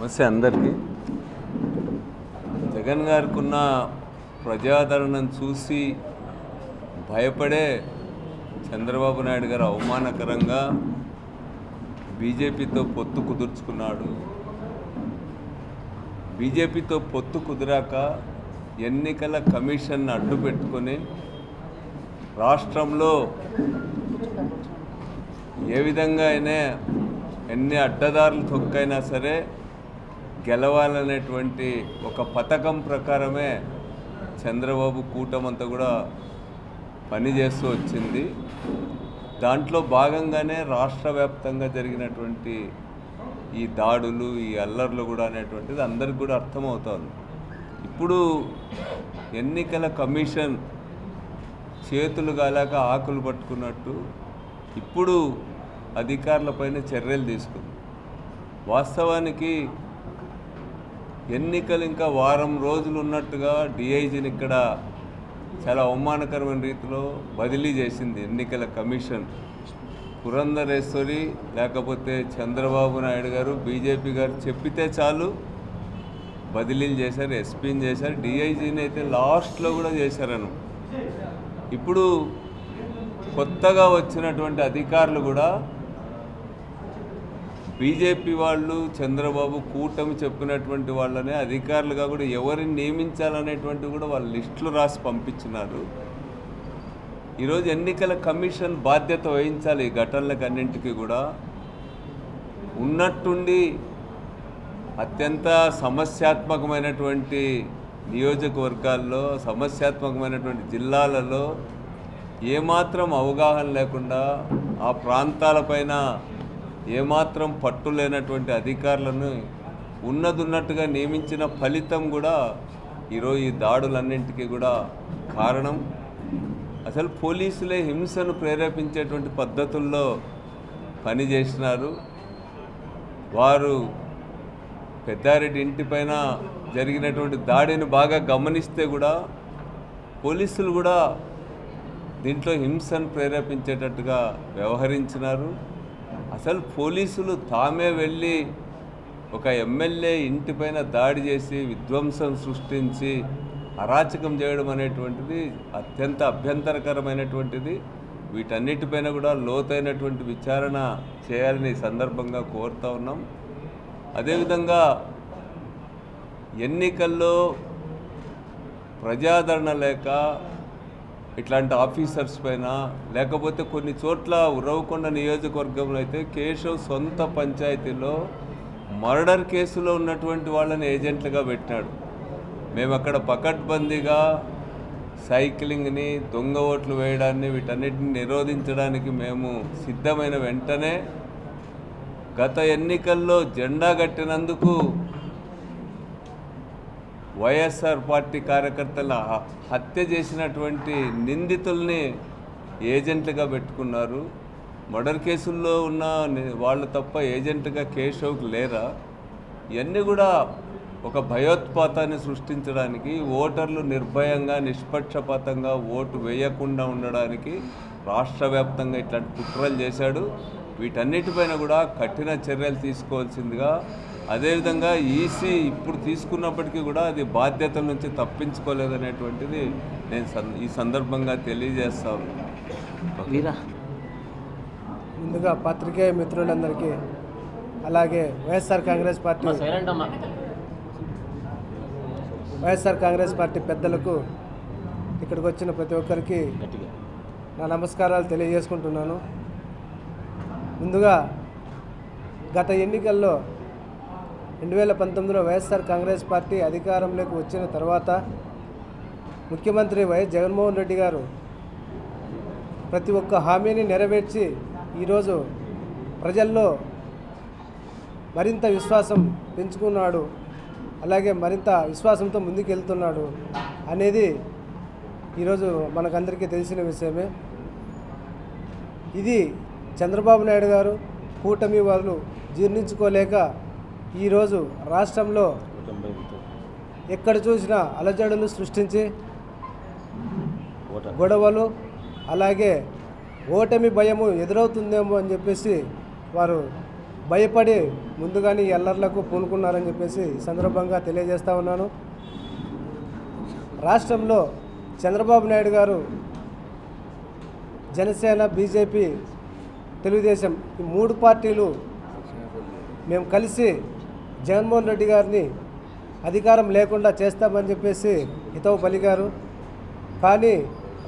నమస్తే అందరికీ. జగన్ గారికి ఉన్న ప్రజాదరణను చూసి భయపడే చంద్రబాబు నాయుడు గారు అవమానకరంగా బీజేపీతో పొత్తు కుదుర్చుకున్నాడు. బీజేపీతో పొత్తు కుదిరాక ఎన్నికల కమిషన్ అడ్డు పెట్టుకొని రాష్ట్రంలో ఏ విధంగా అయినా ఎన్ని అడ్డదారులు తొక్కైనా సరే గెలవాలనేటువంటి ఒక పథకం ప్రకారమే చంద్రబాబు కూటమంతా కూడా పనిచేస్తూ వచ్చింది. దాంట్లో భాగంగానే రాష్ట్ర వ్యాప్తంగా జరిగినటువంటి ఈ దాడులు, ఈ అల్లర్లు కూడా అనేటువంటిది అందరికి కూడా అర్థమవుతుంది. ఇప్పుడు ఎన్నికల కమిషన్ చేతులు గాలాక ఆకులు పట్టుకున్నట్టు ఇప్పుడు అధికారులపైన చర్యలు తీసుకుంది. వాస్తవానికి ఎన్నికలు ఇంకా వారం రోజులు ఉన్నట్టుగా డిఐజీని ఇక్కడ చాలా అవమానకరమైన రీతిలో బదిలీ చేసింది ఎన్నికల కమిషన్. పురంధరేశ్వరి లేకపోతే చంద్రబాబు నాయుడు గారు, బీజేపీ గారు చెప్పితే చాలు బదిలీలు చేశారు, ఎస్పీని చేశారు, డిఐజీని అయితే లాస్ట్లో కూడా చేశారను. ఇప్పుడు కొత్తగా వచ్చినటువంటి అధికారులు కూడా బీజేపీ వాళ్ళు, చంద్రబాబు కూటమి చెప్పినటువంటి వాళ్ళనే అధికారులుగా కూడా ఎవరిని నియమించాలనేటువంటి కూడా వాళ్ళ లిస్టులు రాసి పంపించినారు. ఈరోజు ఎన్నికల కమిషన్ బాధ్యత వహించాలి ఈ ఘటనలకు అన్నింటికీ కూడా. ఉన్నట్టుండి అత్యంత సమస్యాత్మకమైనటువంటి నియోజకవర్గాల్లో, సమస్యాత్మకమైనటువంటి జిల్లాలలో ఏమాత్రం అవగాహన లేకుండా ఆ ప్రాంతాలపైన ఏమాత్రం పట్టు లేనటువంటి అధికారులను ఉన్నట్టుగా నియమించిన ఫలితం కూడా ఈరోజు ఈ దాడులన్నింటికీ కూడా కారణం. అసలు పోలీసులే హింసను ప్రేరేపించేటువంటి పద్ధతుల్లో పనిచేసినారు. వారు పెద్దారెడ్డి ఇంటిపైన జరిగినటువంటి దాడిని బాగా గమనిస్తే కూడా పోలీసులు కూడా దీంట్లో హింసను ప్రేరేపించేటట్టుగా వ్యవహరించినారు. అసలు పోలీసులు తామే వెళ్ళి ఒక ఎమ్మెల్యే ఇంటిపైన దాడి చేసి విధ్వంసం సృష్టించి అరాచకం చేయడం అనేటువంటిది అత్యంత అభ్యంతరకరమైనటువంటిది. వీటన్నిటిపైన కూడా లోతైనటువంటి విచారణ చేయాలని సందర్భంగా కోరుతూ ఉన్నాం. అదేవిధంగా ఎన్నికల్లో ప్రజాదరణ లేక ఇట్లాంటి ఆఫీసర్స్ పైన, లేకపోతే కొన్ని చోట్ల ఉరవకొండ నియోజకవర్గంలో అయితే కేశవ్ సొంత పంచాయతీలో మర్డర్ కేసులో ఉన్నటువంటి వాళ్ళని ఏజెంట్లుగా పెట్టినాడు. మేము అక్కడ పకడ్బందీగా సైక్లింగ్ని, దొంగ ఓట్లు వేయడాన్ని, వీటన్నిటిని నిరోధించడానికి మేము సిద్ధమైన వెంటనే గత ఎన్నికల్లో జెండా కట్టినందుకు వైఎస్ఆర్ పార్టీ కార్యకర్తల హత్య చేసినటువంటి నిందితుల్ని ఏజెంట్లుగా పెట్టుకున్నారు. మర్డర్ కేసుల్లో ఉన్న వాళ్ళు తప్ప ఏజెంట్గా కేశవ్కి లేరా? ఇవన్నీ కూడా ఒక భయోత్పాతాన్ని సృష్టించడానికి, ఓటర్లు నిర్భయంగా నిష్పక్షపాతంగా ఓటు వేయకుండా ఉండడానికి రాష్ట్ర వ్యాప్తంగా ఇట్లాంటి కుట్రలు చేశాడు. వీటన్నిటిపైన కూడా కఠిన చర్యలు తీసుకోవాల్సిందిగా, అదేవిధంగా ఈసీ ఇప్పుడు తీసుకున్నప్పటికీ కూడా అది బాధ్యతల నుంచి తప్పించుకోలేదనేటువంటిది నేను ఈ సందర్భంగా తెలియజేస్తా ఉన్నాను. ముందుగా పత్రికేయ మిత్రులందరికీ, అలాగే వైఎస్ఆర్ కాంగ్రెస్ పార్టీ పెద్దలకు, ఇక్కడికి వచ్చిన ప్రతి ఒక్కరికి నా నమస్కారాలు తెలియజేసుకుంటున్నాను. ముందుగా గత ఎన్నికల్లో 2019లో వైఎస్ఆర్ కాంగ్రెస్ పార్టీ అధికారంలోకి వచ్చిన తర్వాత ముఖ్యమంత్రి వైఎస్ జగన్మోహన్ రెడ్డి గారు ప్రతి ఒక్క హామీని నెరవేర్చి ఈరోజు ప్రజల్లో మరింత విశ్వాసం పెంచుకున్నాడు, అలాగే మరింత విశ్వాసంతో ముందుకెళ్తున్నాడు అనేది ఈరోజు మనకందరికీ తెలిసిన విషయమే. ఇది చంద్రబాబు నాయుడు గారు, కూటమి వాళ్ళు జీర్ణించుకోలేక ఈరోజు రాష్ట్రంలో ఎక్కడ చూసినా అలజడులు సృష్టించి గొడవలు, అలాగే ఓటమి భయము ఎదురవుతుందేమో అని చెప్పేసి వారు భయపడి ముందుగానే ఈ అల్లర్లకు పూనుకున్నారని చెప్పేసి ఈ సందర్భంగా తెలియజేస్తూ ఉన్నాను. రాష్ట్రంలో చంద్రబాబు నాయుడు గారు జనసేన, బీజేపీ, తెలుగుదేశం ఈ 3 పార్టీలు మేము కలిసి జగన్మోహన్ రెడ్డి గారిని అధికారం లేకుండా చేస్తామని చెప్పేసి హితవు పలికారు. కానీ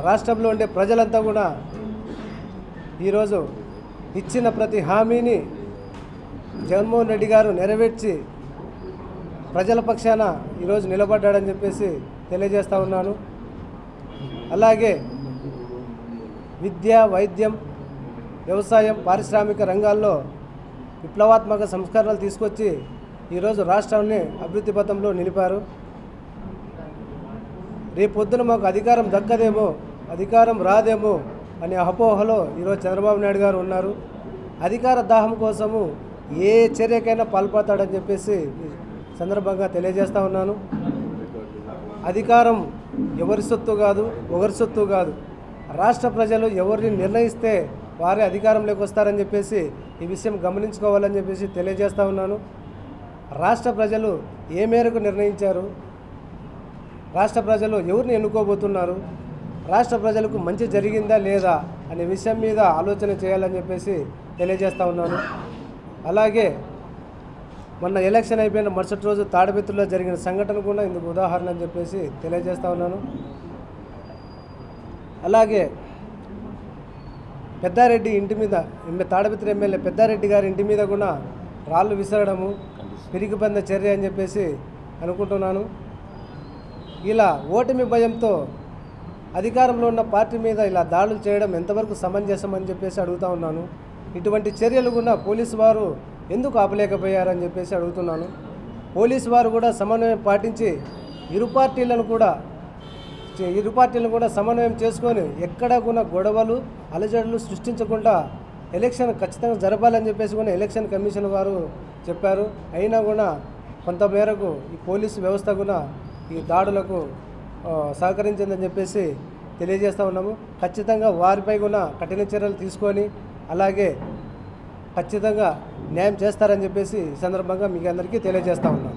రాష్ట్రంలో ఉండే ప్రజలంతా కూడా ఈరోజు ఇచ్చిన ప్రతి హామీని జగన్మోహన్ రెడ్డి గారు నెరవేర్చి ప్రజల పక్షాన ఈరోజు నిలబడ్డాడని చెప్పేసి తెలియజేస్తూ ఉన్నాను. అలాగే విద్య, వైద్యం, వ్యవసాయం, పారిశ్రామిక రంగాల్లో విప్లవాత్మక సంస్కరణలు తీసుకొచ్చి ఈరోజు రాష్ట్రాన్ని అభివృద్ధి పథంలో నిలిపారు. రేపొద్దున మాకు అధికారం దక్కదేమో, అధికారం రాదేమో అనే అపోహలో ఈరోజు చంద్రబాబు నాయుడు గారు ఉన్నారు. అధికార దాహం కోసము ఏ చర్యకైనా పాల్పడతాడని చెప్పేసి సందర్భంగా తెలియజేస్తూ ఉన్నాను. అధికారం ఎవరి సొత్తు కాదు, ఒకరి సొత్తు కాదు. రాష్ట్ర ప్రజలు ఎవరిని నిర్ణయిస్తే వారే అధికారంలోకి వస్తారని చెప్పేసి ఈ విషయం గమనించుకోవాలని చెప్పేసి తెలియజేస్తూ ఉన్నాను. రాష్ట్ర ప్రజలు ఏ మేరకు నిర్ణయించారు, రాష్ట్ర ప్రజలు ఎవరిని ఎన్నుకోబోతున్నారు, రాష్ట్ర ప్రజలకు మంచి జరిగిందా లేదా అనే విషయం మీద ఆలోచన చేయాలని చెప్పేసి తెలియజేస్తూ ఉన్నాను. అలాగే మొన్న ఎలక్షన్ అయిపోయిన మరుసటి రోజు తాడిపత్రిలో జరిగిన సంఘటన కూడా ఇందుకు ఉదాహరణ అని చెప్పేసి తెలియజేస్తూ ఉన్నాను. అలాగే పెద్దారెడ్డి ఇంటి మీద, తాడిపత్రి ఎమ్మెల్యే పెద్దారెడ్డి గారి ఇంటి మీద కూడా రాళ్ళు విసరడము పిరిగిపంద చర్య అని చెప్పేసి అనుకుంటున్నాను. ఇలా ఓటమి భయంతో అధికారంలో ఉన్న పార్టీ మీద ఇలా దాడులు చేయడం ఎంతవరకు సమంజసం అని చెప్పేసి అడుగుతూ ఉన్నాను. ఇటువంటి చర్యలు కూడా పోలీసు వారు ఎందుకు ఆపలేకపోయారని చెప్పేసి అడుగుతున్నాను. పోలీసు వారు కూడా సమన్వయం పాటించి ఇరు పార్టీలను కూడా సమన్వయం చేసుకొని ఎక్కడ కూడా గొడవలు, అలజడులు సృష్టించకుండా ఎలక్షన్ ఖచ్చితంగా జరపాలని చెప్పేసి కూడా ఎలక్షన్ కమిషన్ వారు చెప్పారు. అయినా కూడా కొంతమేరకు ఈ పోలీసు వ్యవస్థ కూడా ఈ దాడులకు సహకరించిందని చెప్పేసి తెలియజేస్తూ ఉన్నాము. ఖచ్చితంగా వారిపై కూడా కఠిన చర్యలు తీసుకొని అలాగే ఖచ్చితంగా న్యాయం చేస్తారని చెప్పేసి ఈ సందర్భంగా మీకు అందరికీ తెలియజేస్తూ ఉన్నాం.